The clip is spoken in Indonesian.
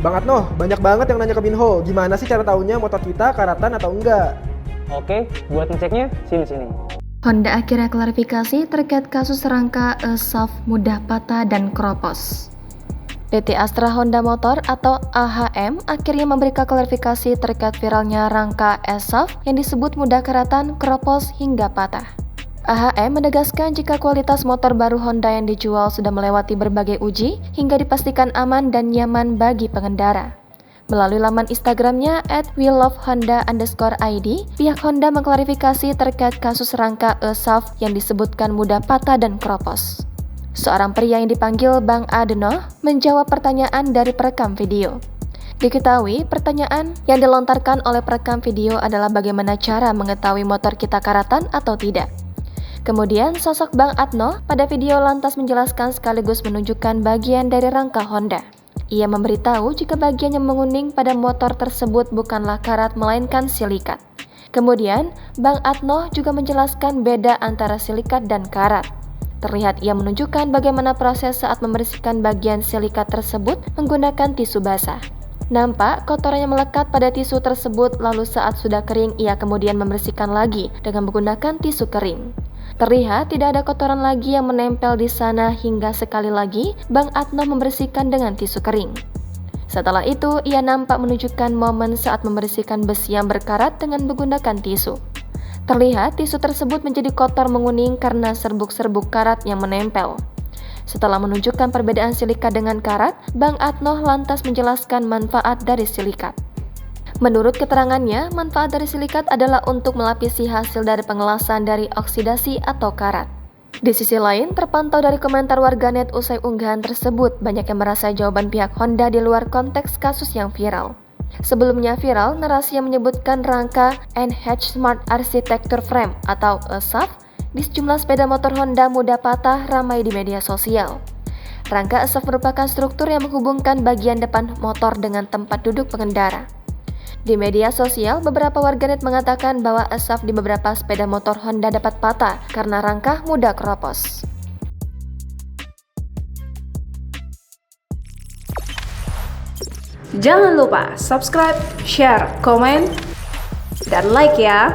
Bang Atno, banyak banget yang nanya ke Minho, gimana sih cara taunya motor kita karatan atau enggak? Oke, buat ngeceknya sini-sini. Honda akhirnya klarifikasi terkait kasus rangka e-shaft mudah patah dan keropos. PT Astra Honda Motor atau AHM akhirnya memberikan klarifikasi terkait viralnya rangka e-shaft yang disebut mudah karatan, keropos, hingga patah. AHM menegaskan jika kualitas motor baru Honda yang dijual sudah melewati berbagai uji hingga dipastikan aman dan nyaman bagi pengendara. Melalui laman Instagramnya @welovehonda_id, pihak Honda mengklarifikasi terkait kasus rangka e-shaft yang disebutkan mudah patah dan keropos. Seorang pria yang dipanggil Bang Adeno menjawab pertanyaan dari perekam video. Diketahui, pertanyaan yang dilontarkan oleh perekam video adalah bagaimana cara mengetahui motor kita karatan atau tidak. Kemudian, sosok Bang Adno pada video lantas menjelaskan sekaligus menunjukkan bagian dari rangka Honda. Ia memberitahu jika bagian yang menguning pada motor tersebut bukanlah karat melainkan silikat. Kemudian, Bang Adno juga menjelaskan beda antara silikat dan karat. Terlihat ia menunjukkan bagaimana proses saat membersihkan bagian silikat tersebut menggunakan tisu basah. Nampak kotorannya melekat pada tisu tersebut, lalu saat sudah kering ia kemudian membersihkan lagi dengan menggunakan tisu kering. Terlihat tidak ada kotoran lagi yang menempel di sana hingga sekali lagi Bang Adno membersihkan dengan tisu kering. Setelah itu, ia nampak menunjukkan momen saat membersihkan besi yang berkarat dengan menggunakan tisu. Terlihat tisu tersebut menjadi kotor menguning karena serbuk-serbuk karat yang menempel. Setelah menunjukkan perbedaan silikat dengan karat, Bang Adno lantas menjelaskan manfaat dari silikat. Menurut keterangannya, manfaat dari silikat adalah untuk melapisi hasil dari pengelasan dari oksidasi atau karat. Di sisi lain, terpantau dari komentar warganet usai unggahan tersebut, banyak yang merasa jawaban pihak Honda di luar konteks kasus yang viral. Sebelumnya viral, narasi yang menyebutkan rangka NH Smart Architecture Frame atau e-shaft di sejumlah sepeda motor Honda mudah patah ramai di media sosial. Rangka e-shaft merupakan struktur yang menghubungkan bagian depan motor dengan tempat duduk pengendara. Di media sosial, beberapa warganet mengatakan bahwa e-shaft di beberapa sepeda motor Honda dapat patah karena rangka mudah keropos. Jangan lupa subscribe, share, komen, dan like ya!